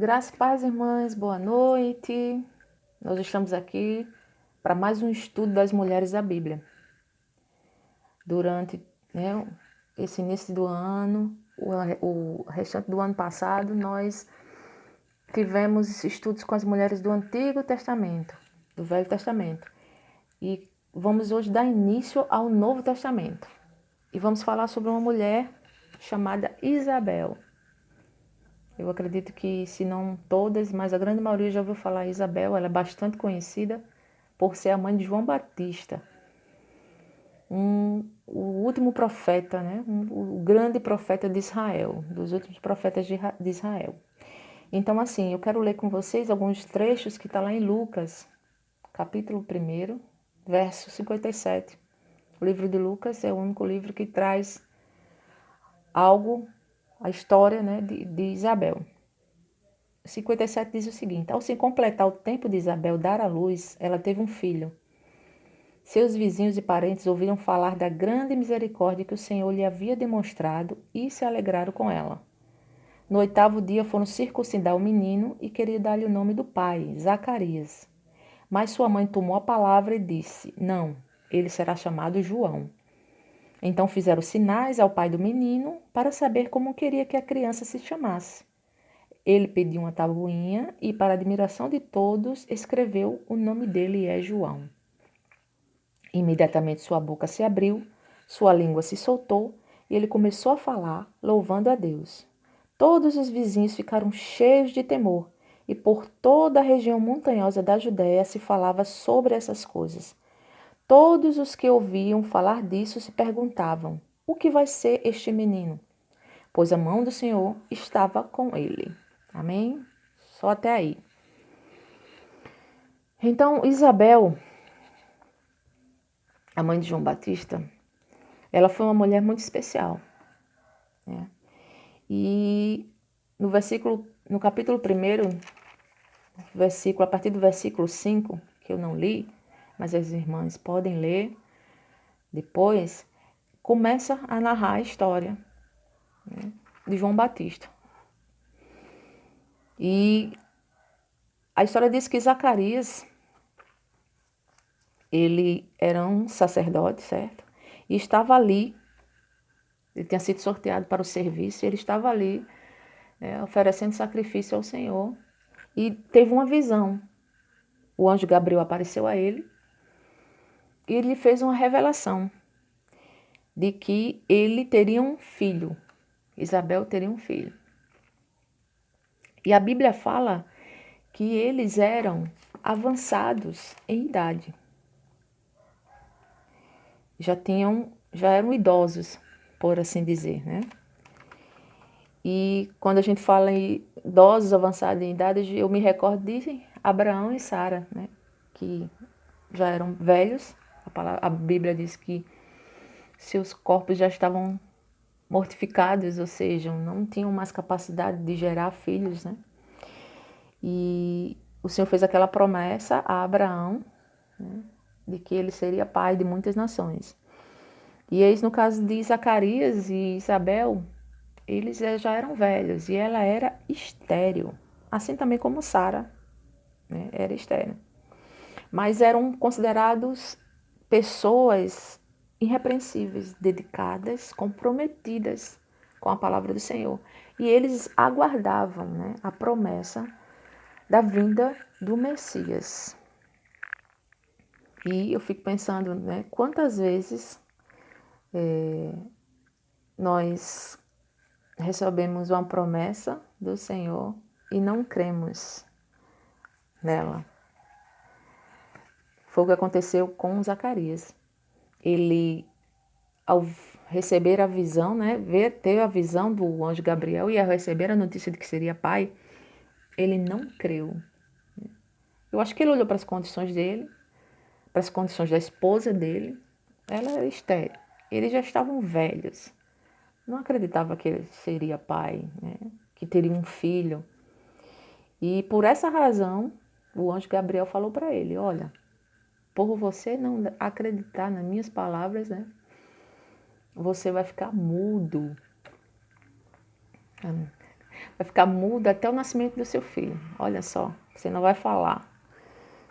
Graças e paz, irmãs, boa noite. Nós estamos aqui para mais um estudo das mulheres da Bíblia. Durante esse início do ano, o restante do ano passado, nós tivemos estudos com as mulheres do Antigo Testamento, do Velho Testamento. E vamos hoje dar início ao Novo Testamento. E vamos falar sobre uma mulher chamada Isabel. Eu acredito que, se não todas, mas a grande maioria já ouviu falar em Isabel. Ela é bastante conhecida por ser a mãe de João Batista, o último profeta, o grande profeta de Israel, dos últimos profetas de Israel. Então, assim, eu quero ler com vocês alguns trechos que estão lá em Lucas, capítulo 1, verso 57. O livro de Lucas é o único livro que traz a história de Isabel. 57 diz o seguinte: ao se completar o tempo de Isabel dar à luz, ela teve um filho. Seus vizinhos e parentes ouviram falar da grande misericórdia que o Senhor lhe havia demonstrado e se alegraram com ela. No 8º dia foram circuncidar o menino e queriam dar-lhe o nome do pai, Zacarias. Mas sua mãe tomou a palavra e disse: não, ele será chamado João. Então fizeram sinais ao pai do menino para saber como queria que a criança se chamasse. Ele pediu uma tabuinha e, para a admiração de todos, escreveu: o nome dele é João. Imediatamente sua boca se abriu, sua língua se soltou e ele começou a falar, louvando a Deus. Todos os vizinhos ficaram cheios de temor e por toda a região montanhosa da Judéia se falava sobre essas coisas. Todos os que ouviam falar disso se perguntavam: o que vai ser este menino? Pois a mão do Senhor estava com ele. Amém? Só até aí. Então, Isabel, a mãe de João Batista, ela foi uma mulher muito especial. Né? E no capítulo 1, a partir do versículo 5, que eu não li, mas as irmãs podem ler depois, começa a narrar a história, de João Batista. E a história diz que Zacarias, ele era um sacerdote, certo? E estava ali, ele tinha sido sorteado para o serviço, e ele estava ali, oferecendo sacrifício ao Senhor. E teve uma visão. O anjo Gabriel apareceu a ele e ele fez uma revelação de que ele teria um filho. Isabel teria um filho. E a Bíblia fala que eles eram avançados em idade. Já eram idosos, por assim dizer, né? E quando a gente fala em idosos avançados em idade, eu me recordo de Abraão e Sara, né? Que já eram velhos. A Bíblia diz que seus corpos já estavam mortificados, ou seja, não tinham mais capacidade de gerar filhos, né? E o Senhor fez aquela promessa a Abraão, né, de que ele seria pai de muitas nações. E eis no caso de Zacarias e Isabel, eles já eram velhos e ela era estéril, assim também como Sara, né, era estéril. Mas eram considerados pessoas irrepreensíveis, dedicadas, comprometidas com a palavra do Senhor. E eles aguardavam, né, a promessa da vinda do Messias. E eu fico pensando, né, quantas vezes nós recebemos uma promessa do Senhor e não cremos nela. Foi o que aconteceu com Zacarias. Ele, ao receber a visão, né, ter a visão do anjo Gabriel e ao receber a notícia de que seria pai, ele não creu. Eu acho que ele olhou para as condições dele, para as condições da esposa dele. Ela era estéril. Eles já estavam velhos. Não acreditava que ele seria pai, né, que teria um filho. E por essa razão, o anjo Gabriel falou para ele: olha, por você não acreditar nas minhas palavras, né, você vai ficar mudo. vai ficar muda até o nascimento do seu filho. Olha só, você não vai falar.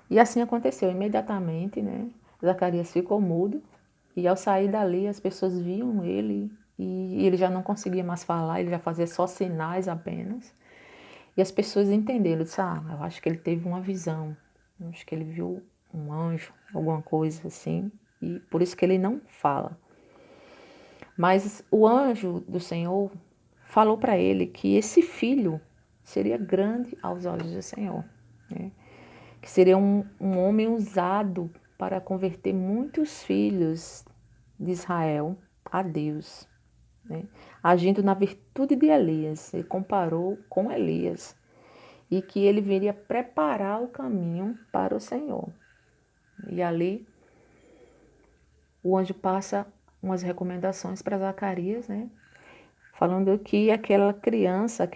E assim aconteceu, imediatamente, né? Zacarias ficou mudo, e ao sair dali as pessoas viam ele, e ele já não conseguia mais falar, ele já fazia só sinais apenas. E as pessoas entenderam, disse, eu acho que ele teve uma visão, eu acho que ele viu um anjo, alguma coisa assim, e por isso que ele não fala. Mas o anjo do Senhor falou para ele que esse filho seria grande aos olhos do Senhor, né? Que seria um homem usado para converter muitos filhos de Israel a Deus, né? Agindo na virtude de Elias. Ele comparou com Elias e que ele viria preparar o caminho para o Senhor. E ali o anjo passa umas recomendações para Zacarias, né? Falando que aquela criança,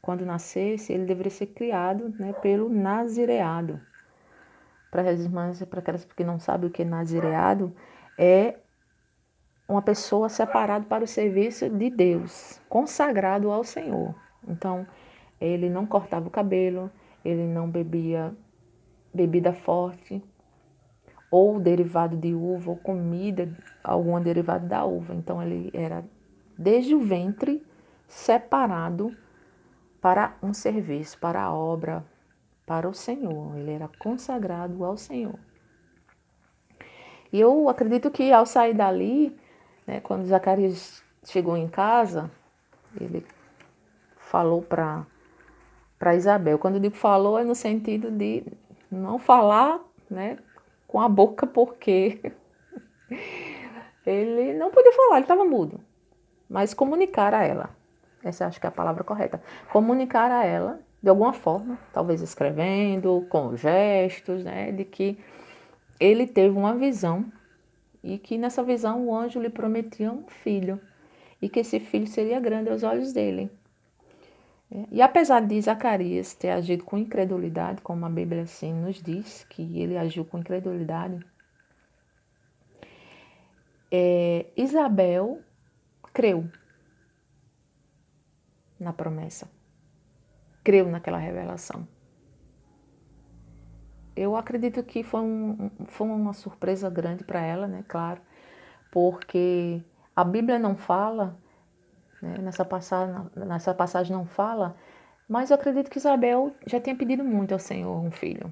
quando nascesse, ele deveria ser criado, né, pelo nazireado. Para as irmãs, para aquelas que não sabem o que é nazireado, é uma pessoa separada para o serviço de Deus, consagrado ao Senhor. Então, ele não cortava o cabelo, ele não bebia bebida forte, ou derivado de uva, ou comida, algum derivado da uva. Então, ele era, desde o ventre, separado para um serviço, para a obra, para o Senhor. Ele era consagrado ao Senhor. E eu acredito que ao sair dali, né, quando Zacarias chegou em casa, ele falou para Isabel. Quando eu digo falou, é no sentido de não falar, né, com a boca, porque ele não podia falar, ele estava mudo. Mas comunicar a ela, essa acho que é a palavra correta, comunicar a ela, de alguma forma, talvez escrevendo, com gestos, né, de que ele teve uma visão e que nessa visão o anjo lhe prometia um filho e que esse filho seria grande aos olhos dele. E apesar de Zacarias ter agido com incredulidade, como a Bíblia assim nos diz, que ele agiu com incredulidade, Isabel creu na promessa, creu naquela revelação. Eu acredito que foi uma surpresa grande para ela, né? Claro, porque a Bíblia não fala, né? Nessa passagem não fala, mas eu acredito que Isabel já tinha pedido muito ao Senhor um filho.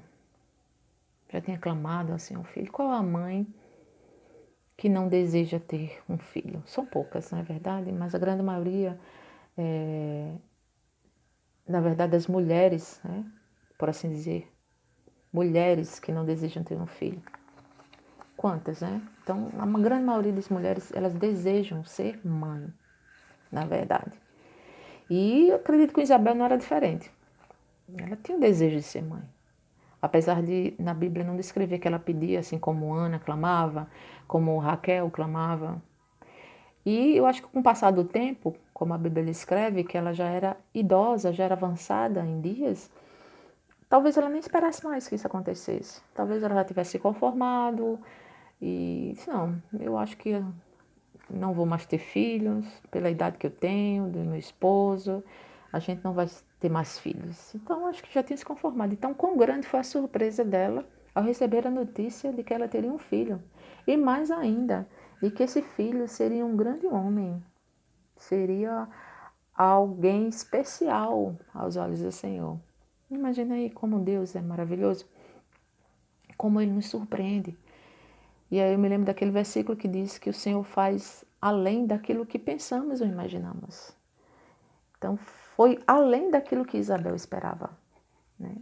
Já tinha clamado ao Senhor um filho. Qual a mãe que não deseja ter um filho? São poucas, não é verdade? Mas a grande maioria, na verdade, as mulheres, né? Por assim dizer, mulheres que não desejam ter um filho. Quantas, né? Então, a grande maioria das mulheres, elas desejam ser mãe, na verdade. E eu acredito que Isabel não era diferente. Ela tinha o desejo de ser mãe. Apesar de, na Bíblia, não descrever que ela pedia, assim como Ana clamava, como Raquel clamava. E eu acho que com o passar do tempo, como a Bíblia escreve, que ela já era idosa, já era avançada em dias, talvez ela nem esperasse mais que isso acontecesse. Talvez ela já tivesse se conformado e disse, não, eu acho que não vou mais ter filhos, pela idade que eu tenho, do meu esposo, a gente não vai ter mais filhos. Então, acho que já tinha se conformado. Então, quão grande foi a surpresa dela ao receber a notícia de que ela teria um filho. E mais ainda, de que esse filho seria um grande homem, seria alguém especial aos olhos do Senhor. Imagina aí como Deus é maravilhoso, como Ele nos surpreende. E aí eu me lembro daquele versículo que diz que o Senhor faz além daquilo que pensamos ou imaginamos. Então, foi além daquilo que Isabel esperava, né?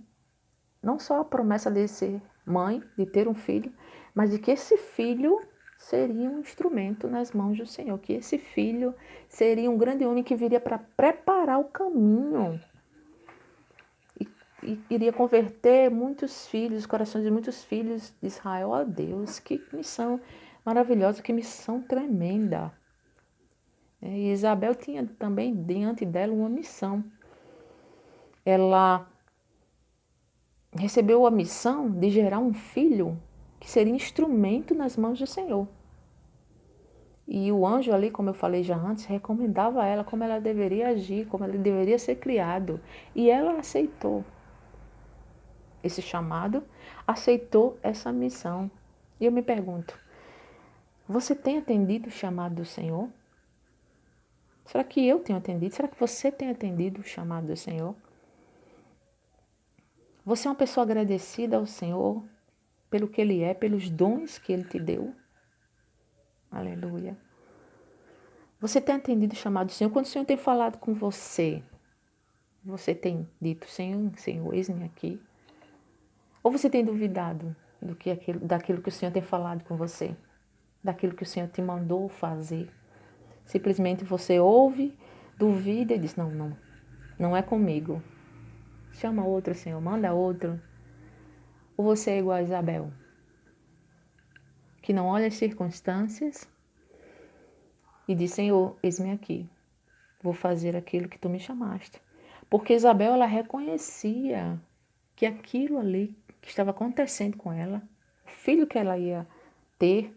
Não só a promessa de ser mãe, de ter um filho, mas de que esse filho seria um instrumento nas mãos do Senhor, que esse filho seria um grande homem que viria para preparar o caminho e iria converter muitos filhos, os corações de muitos filhos de Israel a Deus. Que missão maravilhosa, que missão tremenda. E Isabel tinha também diante dela uma missão. Ela recebeu a missão de gerar um filho que seria instrumento nas mãos do Senhor. E o anjo ali, como eu falei já antes, recomendava a ela como ela deveria agir, como ela deveria ser criado. E ela aceitou esse chamado, aceitou essa missão. E eu me pergunto, você tem atendido o chamado do Senhor? Será que eu tenho atendido? Será que você tem atendido o chamado do Senhor? Você é uma pessoa agradecida ao Senhor pelo que Ele é, pelos dons que Ele te deu? Aleluia. Você tem atendido o chamado do Senhor? Quando o Senhor tem falado com você, você tem dito, Senhor, Senhor, eis-me aqui? Ou você tem duvidado daquilo que o Senhor tem falado com você? Daquilo que o Senhor te mandou fazer? Simplesmente você ouve, duvida e diz, não é comigo. Chama outro, Senhor, manda outro. Ou você é igual a Isabel, que não olha as circunstâncias e diz, Senhor, eis-me aqui. Vou fazer aquilo que tu me chamaste. Porque Isabel, ela reconhecia que aquilo ali que estava acontecendo com ela, o filho que ela ia ter,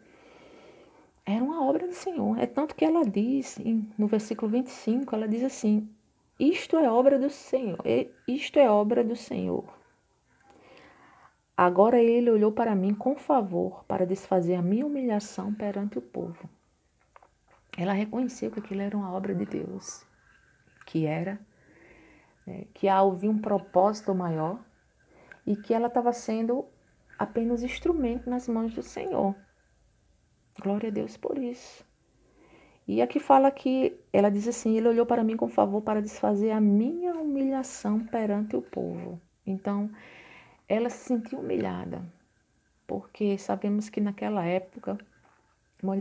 era uma obra do Senhor. É tanto que ela diz, no versículo 25, ela diz assim, isto é obra do Senhor, isto é obra do Senhor. Agora ele olhou para mim com favor para desfazer a minha humilhação perante o povo. Ela reconheceu que aquilo era uma obra de Deus, que havia um propósito maior e que ela estava sendo apenas instrumento nas mãos do Senhor. Glória a Deus por isso. E aqui fala que ela diz assim, ele olhou para mim com favor para desfazer a minha humilhação perante o povo. Então, ela se sentiu humilhada, porque sabemos que naquela época,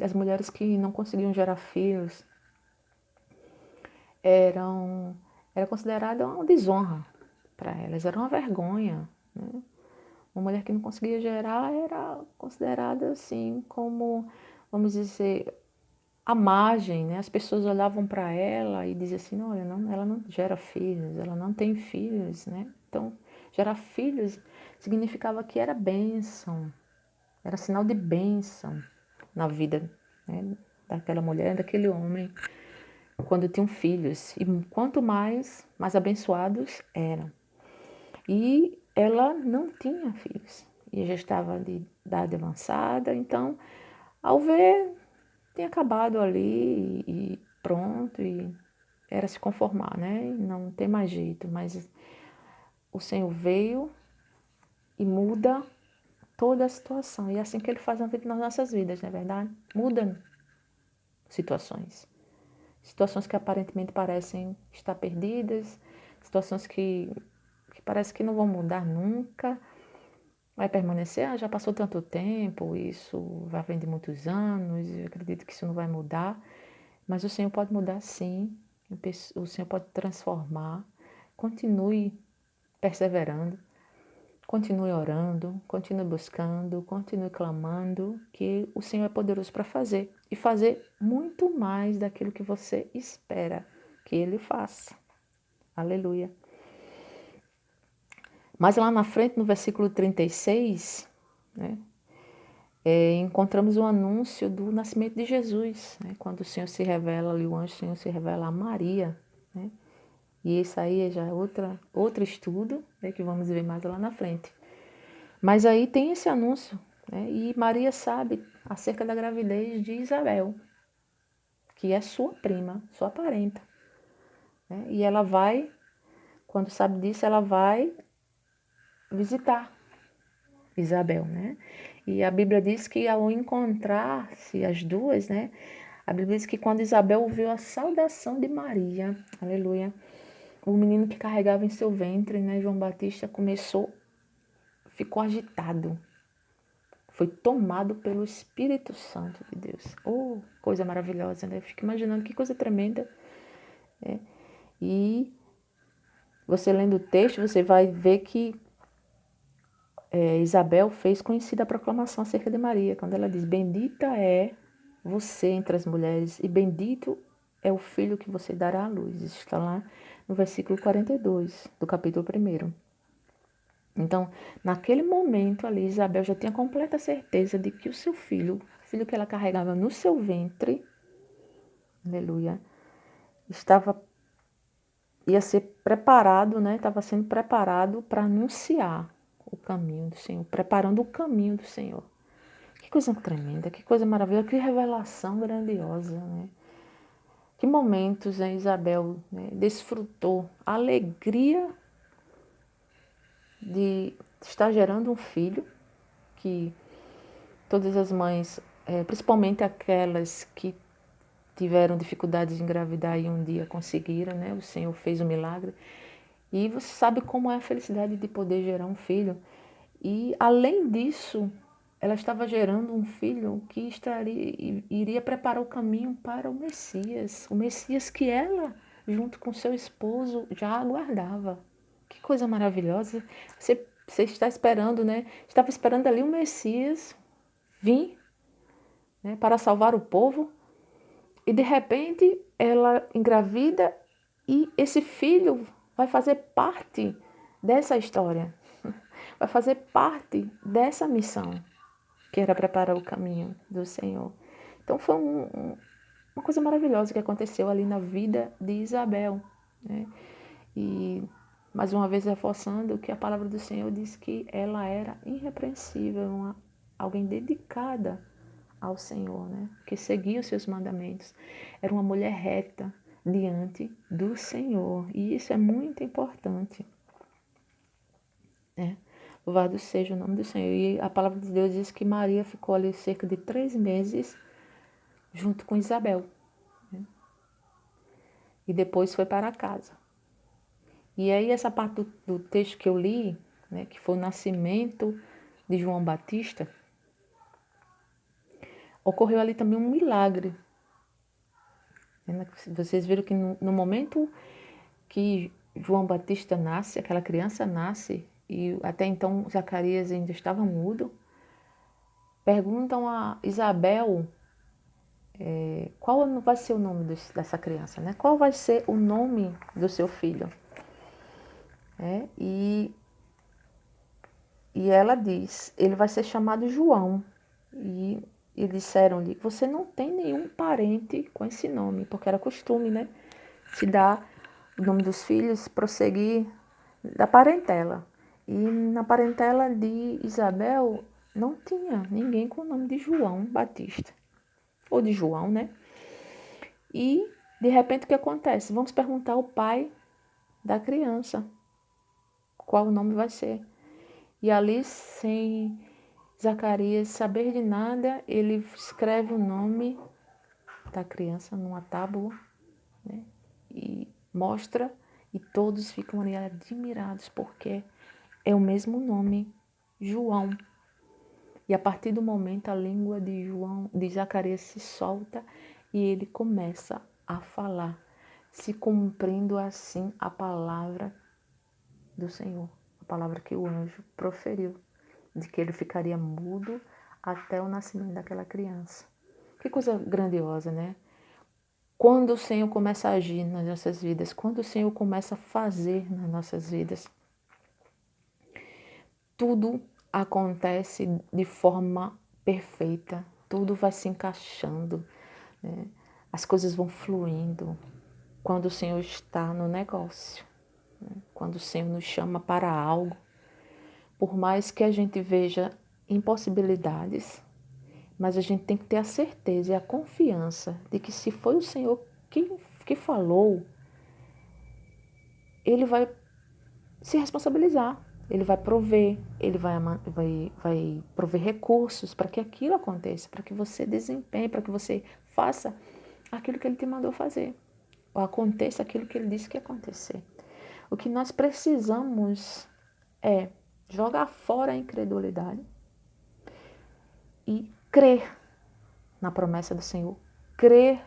as mulheres que não conseguiam gerar filhos era considerada uma desonra para elas, era uma vergonha, né? Uma mulher que não conseguia gerar era considerada assim como, vamos dizer, à margem, né? As pessoas olhavam para ela e diziam assim, olha, não, ela não gera filhos, ela não tem filhos, né? Então, gerar filhos significava que era bênção, era sinal de bênção na vida, né? Daquela mulher, daquele homem, quando tinham filhos. E quanto mais abençoados eram. E ela não tinha filhos, e já estava de idade avançada, então, ao ver, tinha acabado ali e pronto, e era se conformar, né? E não tem mais jeito, mas o Senhor veio e muda toda a situação, e é assim que Ele faz nas nossas vidas, não é verdade? Muda situações. Situações que aparentemente parecem estar perdidas, situações que parece que não vão mudar nunca, vai permanecer, já passou tanto tempo, isso vai vir de muitos anos, eu acredito que isso não vai mudar, mas o Senhor pode mudar sim, o Senhor pode transformar, continue perseverando, continue orando, continue buscando, continue clamando, que o Senhor é poderoso para fazer, e fazer muito mais daquilo que você espera que Ele faça. Aleluia. Mas lá na frente, no versículo 36, né, encontramos o anúncio do nascimento de Jesus, né, quando o Senhor se revela ali, o anjo do Senhor se revela a Maria, né, e isso aí já é outro estudo, né, que vamos ver mais lá na frente. Mas aí tem esse anúncio, né, e Maria sabe acerca da gravidez de Isabel, que é sua prima, sua parenta, né, e ela vai, quando sabe disso, ela vai visitar Isabel, né? E a Bíblia diz que ao encontrar-se as duas, né? A Bíblia diz que quando Isabel ouviu a saudação de Maria, aleluia, o menino que carregava em seu ventre, né, João Batista, ficou agitado, foi tomado pelo Espírito Santo de Deus. Oh, coisa maravilhosa, né? Eu fico imaginando que coisa tremenda, né? E você lendo o texto, você vai ver que Isabel fez conhecida a proclamação acerca de Maria, quando ela diz, bendita é você entre as mulheres e bendito é o filho que você dará à luz. Isso está lá no versículo 42 do capítulo 1. Então, naquele momento ali, Isabel já tinha completa certeza de que o seu filho, o filho que ela carregava no seu ventre, aleluia, ia ser preparado, né? Estava sendo preparado para anunciar o caminho do Senhor, preparando o caminho do Senhor. Que coisa tremenda, que coisa maravilhosa, que revelação grandiosa, né? Que momentos, né, Isabel, né, desfrutou a alegria de estar gerando um filho, que todas as mães, principalmente aquelas que tiveram dificuldade de engravidar e um dia conseguiram, né? O Senhor fez um milagre. E você sabe como é a felicidade de poder gerar um filho. E além disso, ela estava gerando um filho que iria preparar o caminho para o Messias que ela, junto com seu esposo, já aguardava. Que coisa maravilhosa. Você está esperando, né? Estava esperando ali o Messias vir, né, para salvar o povo. E de repente ela engravida e esse filho vai fazer parte dessa história, vai fazer parte dessa missão, que era preparar o caminho do Senhor. Então foi uma coisa maravilhosa que aconteceu ali na vida de Isabel, né? E mais uma vez reforçando que a palavra do Senhor diz que ela era irrepreensível, alguém dedicada ao Senhor, né? Que seguia os seus mandamentos. Era uma mulher reta diante do Senhor. E isso é muito importante, né? Louvado seja o nome do Senhor. E a palavra de Deus diz que Maria ficou ali cerca de 3 meses junto com Isabel, né? E depois foi para casa. E aí essa parte do texto que eu li, né, que foi o nascimento de João Batista, ocorreu ali também um milagre. Vocês viram que no momento que João Batista nasce, aquela criança nasce, e até então Zacarias ainda estava mudo, perguntam a Isabel qual vai ser o nome dessa criança, né? Qual vai ser o nome do seu filho? E ela diz, ele vai ser chamado João. E disseram-lhe, você não tem nenhum parente com esse nome, porque era costume, né? Se dar o nome dos filhos, prosseguir da parentela. E na parentela de Isabel não tinha ninguém com o nome de João Batista. Ou de João, né? E de repente o que acontece? Vamos perguntar ao pai da criança qual o nome vai ser. E ali, sem Zacarias saber de nada, ele escreve o nome da criança numa tábua, né? E mostra, e todos ficam ali admirados, porque é o mesmo nome, João. E a partir do momento a língua de Zacarias se solta e ele começa a falar, se cumprindo assim a palavra do Senhor, a palavra que o anjo proferiu, de que ele ficaria mudo até o nascimento daquela criança. Que coisa grandiosa, né? Quando o Senhor começa a agir nas nossas vidas, quando o Senhor começa a fazer nas nossas vidas, tudo acontece de forma perfeita, tudo vai se encaixando, né? As coisas vão fluindo quando o Senhor está no negócio, né? Quando o Senhor nos chama para algo, por mais que a gente veja impossibilidades, mas a gente tem que ter a certeza e a confiança de que se foi o Senhor que falou, Ele vai se responsabilizar. Ele vai prover, ele vai prover recursos para que aquilo aconteça, para que você desempenhe, para que você faça aquilo que ele te mandou fazer, ou aconteça aquilo que ele disse que ia acontecer. O que nós precisamos é jogar fora a incredulidade e crer na promessa do Senhor, crer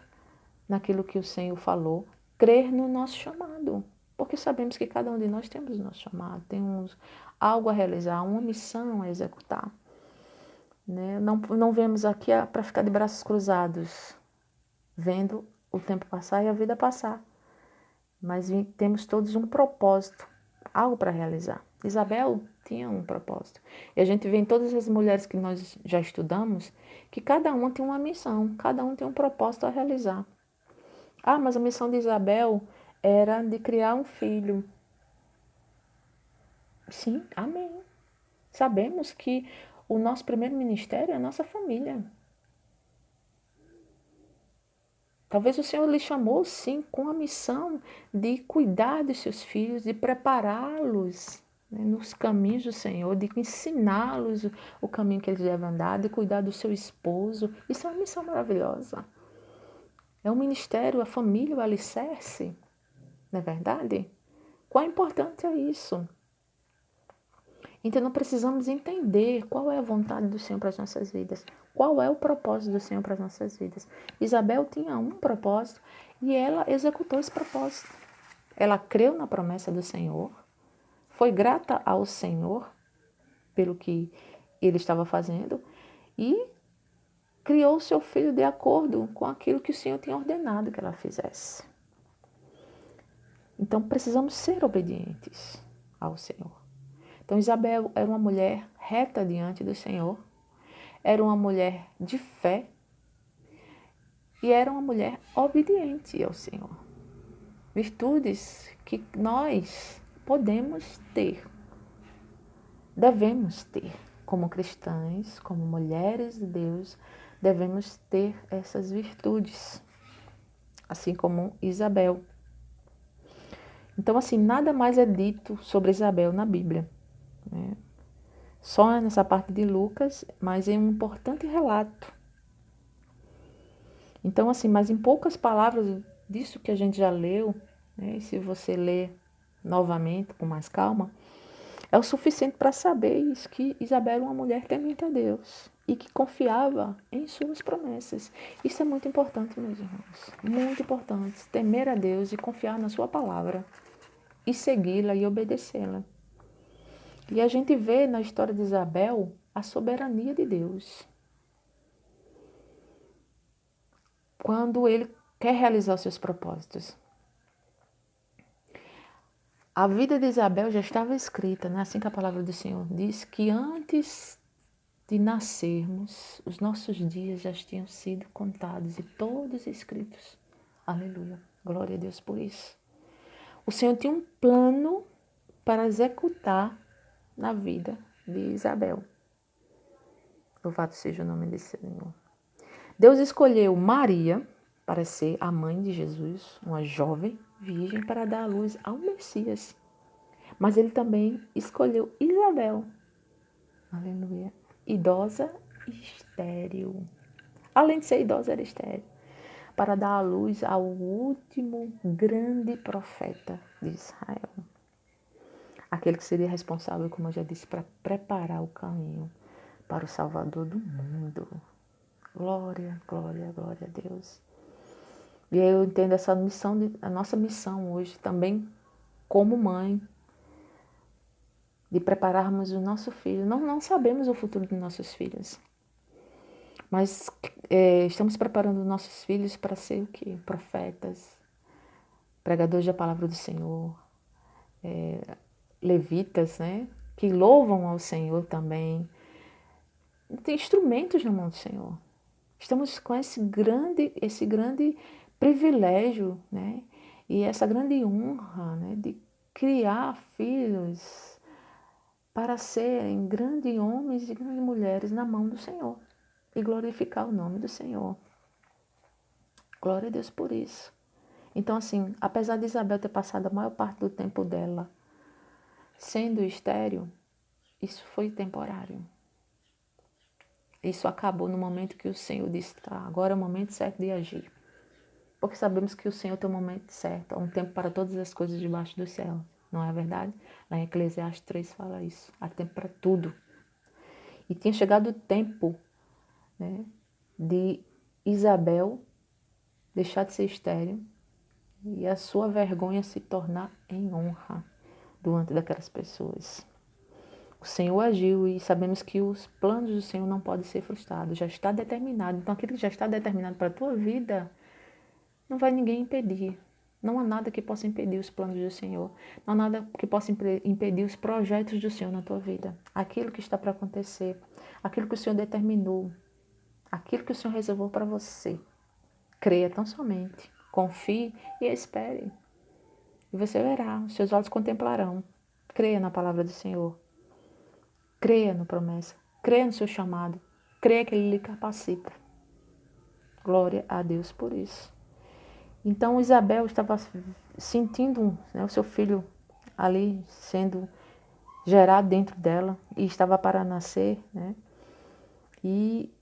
naquilo que o Senhor falou, crer no nosso chamado. Porque sabemos que cada um de nós temos o nosso chamado, temos algo a realizar, uma missão a executar, né? Não vemos aqui para ficar de braços cruzados, vendo o tempo passar e a vida passar. Mas temos todos um propósito, algo para realizar. Isabel tinha um propósito. E a gente vê em todas as mulheres que nós já estudamos, que cada uma tem uma missão, cada um tem um propósito a realizar. Ah, mas a missão de Isabel era de criar um filho. Sim, amém. Sabemos que o nosso primeiro ministério é a nossa família. Talvez o Senhor lhe chamou, sim, com a missão de cuidar dos seus filhos, de prepará-los, né, nos caminhos do Senhor, de ensiná-los o caminho que eles devem andar, de cuidar do seu esposo. Isso é uma missão maravilhosa. É um ministério, a família, o alicerce, não é verdade? Quão importante é isso? Então, nós precisamos entender qual é a vontade do Senhor para as nossas vidas. Qual é o propósito do Senhor para as nossas vidas. Isabel tinha um propósito e ela executou esse propósito. Ela creu na promessa do Senhor, foi grata ao Senhor pelo que ele estava fazendo e criou seu filho de acordo com aquilo que o Senhor tinha ordenado que ela fizesse. Então, precisamos ser obedientes ao Senhor. Então, Isabel era uma mulher reta diante do Senhor, era uma mulher de fé e era uma mulher obediente ao Senhor. Virtudes que nós podemos ter, devemos ter. Como cristãs, como mulheres de Deus, devemos ter essas virtudes, assim como Isabel. Então, assim, nada mais é dito sobre Isabel na Bíblia, né? Só nessa parte de Lucas, mas é um importante relato. Então, assim, mas em poucas palavras disso que a gente já leu, né, e se você ler novamente com mais calma, é o suficiente para saber isso, que Isabel era uma mulher temente a Deus e que confiava em suas promessas. Isso é muito importante, meus irmãos. Muito importante. Temer a Deus e confiar na sua palavra e segui-la e obedecê-la. E a gente vê na história de Isabel a soberania de Deus. Quando ele quer realizar os seus propósitos. A vida de Isabel já estava escrita, né? Assim que a palavra do Senhor diz, que antes de nascermos, os nossos dias já tinham sido contados e todos escritos. Aleluia. Glória a Deus por isso. O Senhor tinha um plano para executar na vida de Isabel. Louvado seja o nome desse Senhor. Deus escolheu Maria para ser a mãe de Jesus, uma jovem virgem, para dar à luz ao Messias. Mas ele também escolheu Isabel, aleluia, idosa e estéril. Além de ser idosa, era estéril, para dar à luz ao último grande profeta de Israel. Aquele que seria responsável, como eu já disse, para preparar o caminho para o Salvador do mundo. Glória, glória, glória a Deus. E eu entendo essa missão, a nossa missão hoje também como mãe, de prepararmos o nosso filho. Não sabemos o futuro dos nossos filhos, mas estamos preparando nossos filhos para ser o quê? Profetas, pregadores da palavra do Senhor, levitas, né? Que louvam ao Senhor também. Tem instrumentos na mão do Senhor. Estamos com esse grande privilégio, né? E essa grande honra, né? De criar filhos para serem grandes homens e grandes mulheres na mão do Senhor e glorificar o nome do Senhor. Glória a Deus por isso. Então, assim, apesar de Isabel ter passado a maior parte do tempo dela sendo estéril, isso foi temporário. Isso acabou no momento que o Senhor disse, tá, agora é o momento certo de agir. Porque sabemos que o Senhor tem um momento certo, há um tempo para todas as coisas debaixo do céu. Não é verdade? Lá em Eclesiastes 3 fala isso. Há tempo para tudo. E tinha chegado o tempo, né, de Isabel deixar de ser estéril e a sua vergonha se tornar em honra diante daquelas pessoas. O Senhor agiu e sabemos que os planos do Senhor não podem ser frustrados, já está determinado. Então, aquilo que já está determinado para a tua vida, não vai ninguém impedir. Não há nada que possa impedir os planos do Senhor. Não há nada que possa impedir os projetos do Senhor na tua vida. Aquilo que está para acontecer, aquilo que o Senhor determinou, aquilo que o Senhor reservou para você. Creia tão somente. confie e espere. E você verá, os seus olhos contemplarão. Creia na palavra do Senhor. Creia na promessa. Creia no seu chamado. Creia que Ele lhe capacita. Glória a Deus por isso. Então Isabel estava sentindo, né, o seu filho ali sendo gerado dentro dela e estava para nascer, né? E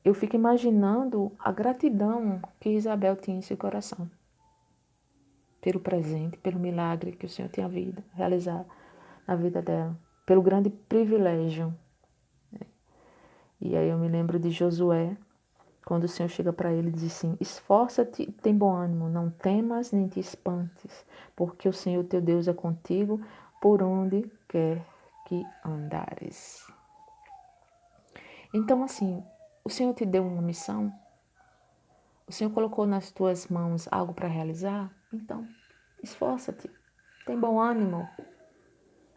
eu fico imaginando a gratidão que Isabel tinha em seu coração pelo presente, pelo milagre que o Senhor tinha realizado na vida dela, pelo grande privilégio. E aí eu me lembro de Josué, quando o Senhor chega para ele e diz assim: esforça-te, tem bom ânimo, não temas nem te espantes, porque o Senhor teu Deus é contigo por onde quer que andares. Então, assim, o Senhor te deu uma missão, o Senhor colocou nas tuas mãos algo para realizar, então esforça-te, tem bom ânimo,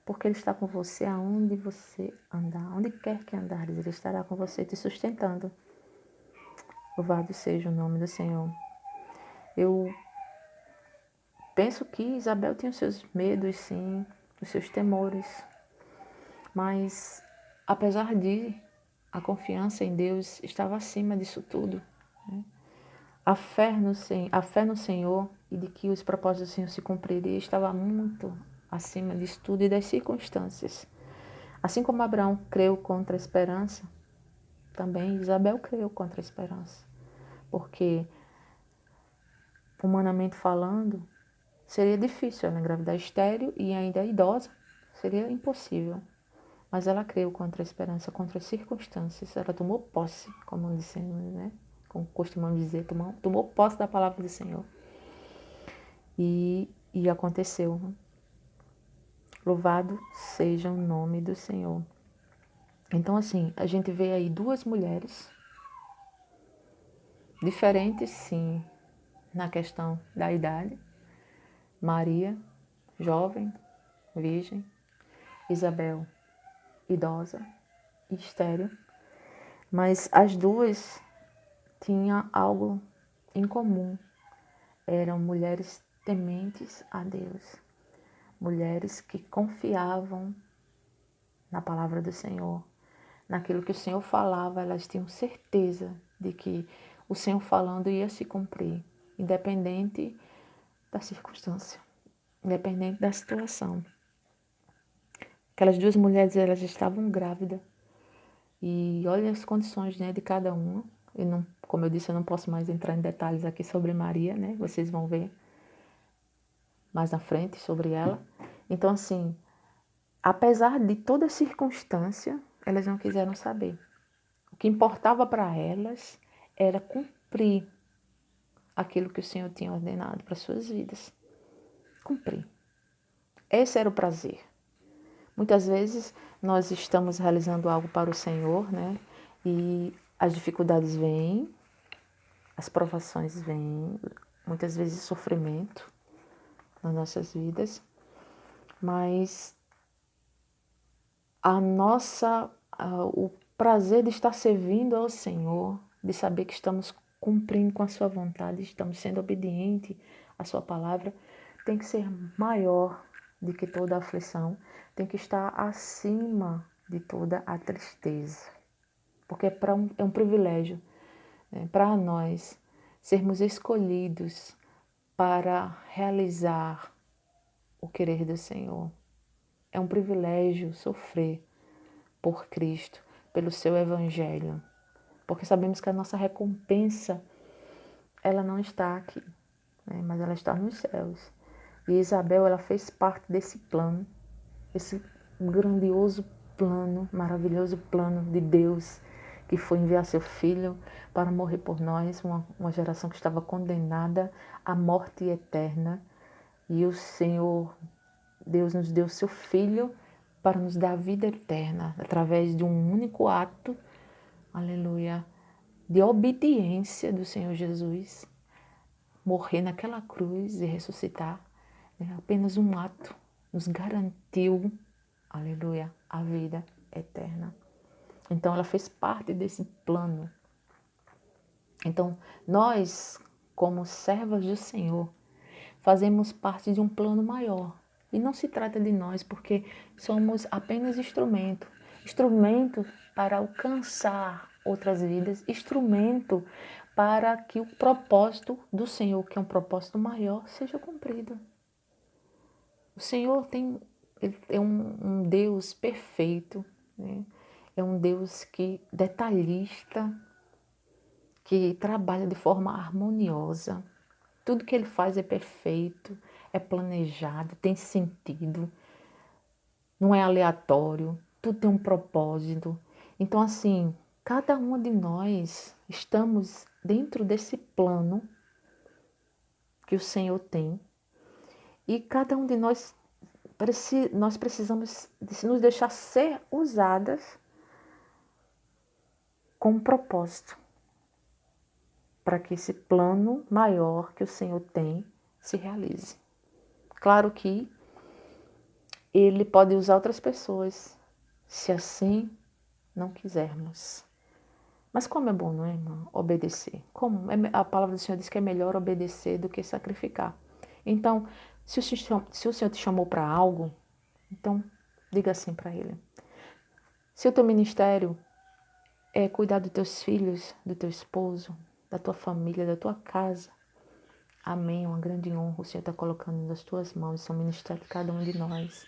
porque Ele está com você aonde você andar, onde quer que andares, Ele estará com você te sustentando. Louvado seja o nome do Senhor. Eu penso que Isabel tinha os seus medos, sim, os seus temores, mas apesar de a confiança em Deus estava acima disso tudo, né? A fé no Senhor e de que os propósitos do Senhor se cumpririam estava muito acima disso tudo e das circunstâncias. Assim como Abraão creu contra a esperança, também Isabel creu contra a esperança, porque, humanamente falando, seria difícil ela engravidar estéril e ainda idosa, seria impossível. Mas ela creu contra a esperança, contra as circunstâncias. Ela tomou posse, como dissemos, né? Como costumamos dizer, tomou posse da palavra do Senhor. E aconteceu. Louvado seja o nome do Senhor. Então, assim, a gente vê aí duas mulheres, diferentes, sim, na questão da idade. Maria, jovem, virgem. Isabel, idosa e estéril. Mas as duas tinham algo em comum. Eram mulheres tementes a Deus. Mulheres que confiavam na palavra do Senhor. Naquilo que o Senhor falava, elas tinham certeza de que o Senhor falando ia se cumprir, independente da circunstância, independente da situação. Aquelas duas mulheres, elas estavam grávidas. E olha as condições, né, de cada uma. Eu não, como eu disse, eu não posso mais entrar em detalhes aqui sobre Maria, né? Vocês vão ver mais na frente sobre ela. Então, assim, apesar de toda a circunstância, elas não quiseram saber. O que importava para elas era cumprir aquilo que o Senhor tinha ordenado para suas vidas. Cumprir. Esse era o prazer. Muitas vezes nós estamos realizando algo para o Senhor, né? E as dificuldades vêm, as provações vêm, muitas vezes sofrimento nas nossas vidas, mas o prazer de estar servindo ao Senhor, de saber que estamos cumprindo com a sua vontade, estamos sendo obedientes à sua palavra, tem que ser maior do que toda a aflição, tem que estar acima de toda a tristeza, porque é um privilégio, né, para nós sermos escolhidos para realizar o querer do Senhor. É um privilégio sofrer por Cristo, pelo seu Evangelho, porque sabemos que a nossa recompensa, ela não está aqui, né, mas ela está nos céus. E Isabel, ela fez parte desse plano, esse grandioso plano, maravilhoso plano de Deus, que foi enviar seu Filho para morrer por nós, uma geração que estava condenada à morte eterna. E o Senhor, Deus nos deu seu Filho para nos dar a vida eterna, através de um único ato, aleluia, de obediência do Senhor Jesus, morrer naquela cruz e ressuscitar, né? Apenas um ato nos garantiu, aleluia, a vida eterna. Então ela fez parte desse plano. Então nós, como servas do Senhor, fazemos parte de um plano maior. E não se trata de nós, porque somos apenas instrumento. Instrumento para alcançar outras vidas, instrumento para que o propósito do Senhor, que é um propósito maior, seja cumprido. O Senhor ele é um Deus perfeito, né? É um Deus detalhista, que trabalha de forma harmoniosa. Tudo que ele faz é perfeito, é planejado, tem sentido, não é aleatório, tudo tem um propósito. Então, assim, cada uma de nós estamos dentro desse plano que o Senhor tem e cada um de nós precisamos nos deixar ser usadas com um propósito para que esse plano maior que o Senhor tem se realize. Claro que Ele pode usar outras pessoas, se assim não quisermos. Mas como é bom, não é, irmã? Obedecer. A palavra do Senhor diz que é melhor obedecer do que sacrificar. Então, se o Senhor te chamou para algo, então diga assim para Ele. Se o teu ministério é cuidar dos teus filhos, do teu esposo, da tua família, da tua casa, amém, uma grande honra o Senhor está colocando nas tuas mãos, isso é o ministério de cada um de nós.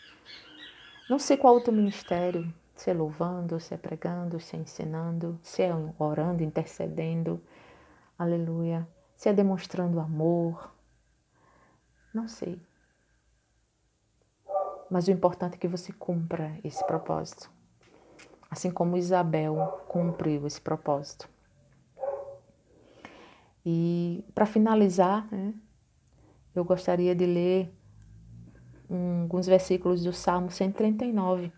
Não sei qual é o teu ministério, se é louvando, se é pregando, se é ensinando, se é orando, intercedendo, aleluia, se é demonstrando amor, não sei. Mas o importante é que você cumpra esse propósito, assim como Isabel cumpriu esse propósito. E para finalizar, né, eu gostaria de ler alguns versículos do Salmo 139,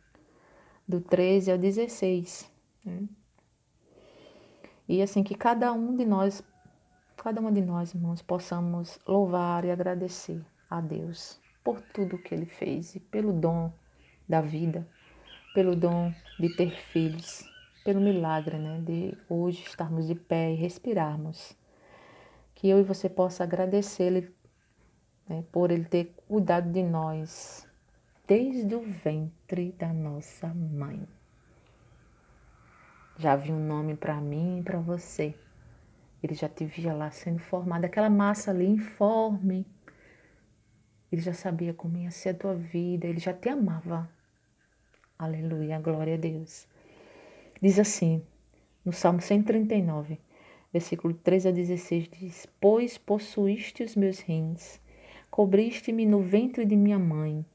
do 13 ao 16. Né? E assim que cada uma de nós, irmãos, possamos louvar e agradecer a Deus por tudo que Ele fez e pelo dom da vida, pelo dom de ter filhos, pelo milagre, né, de hoje estarmos de pé e respirarmos. Que eu e você possa agradecer-lhe, né, por Ele ter cuidado de nós desde o ventre da nossa mãe. Já havia um nome para mim e para você. Ele já te via lá sendo formado, aquela massa ali informe. Ele já sabia como ia ser a tua vida, ele já te amava. Aleluia, glória a Deus. Diz assim, no Salmo 139, versículo 13 a 16, diz: Pois possuíste os meus rins, cobriste-me no ventre de minha mãe.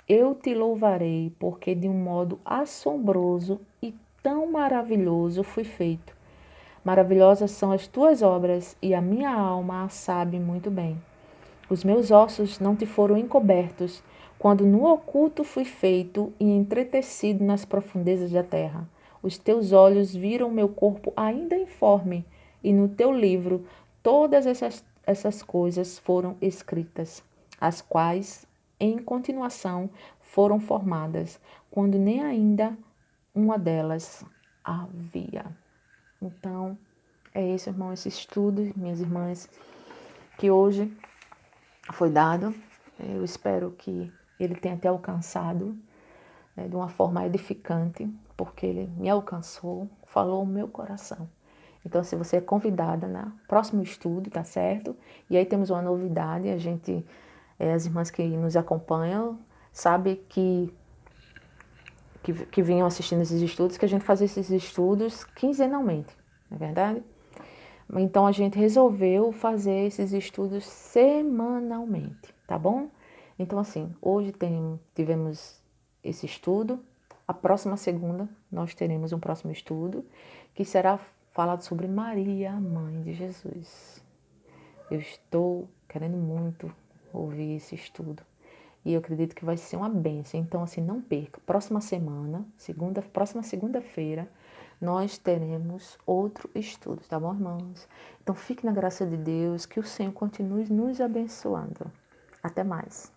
Eu te louvarei, porque de um modo assombroso e tão maravilhoso fui feito. Maravilhosas são as tuas obras, e a minha alma a sabe muito bem. Os meus ossos não te foram encobertos, quando no oculto fui feito e entretecido nas profundezas da terra. Os teus olhos viram meu corpo ainda informe, e no teu livro todas essas coisas foram escritas, as quais, em continuação, foram formadas, quando nem ainda uma delas havia. Então, é isso, irmão, esse estudo, minhas irmãs, que hoje foi dado. Eu espero que ele tenha te alcançado, né, de uma forma edificante, porque ele me alcançou, falou o meu coração. Então, se você é convidada no próximo estudo, tá certo? E aí temos uma novidade, as irmãs que nos acompanham, sabe que vinham assistindo esses estudos, que a gente faz esses estudos quinzenalmente, não é verdade? Então, a gente resolveu fazer esses estudos semanalmente, tá bom? Então, assim, hoje tivemos esse estudo. A próxima segunda, nós teremos um próximo estudo, que será falado sobre Maria, mãe de Jesus. Eu estou querendo muito ouvir esse estudo. E eu acredito que vai ser uma bênção. Então, assim, não perca. Próxima semana, próxima segunda-feira, nós teremos outro estudo, tá bom, irmãos? Então, fique na graça de Deus, que o Senhor continue nos abençoando. Até mais.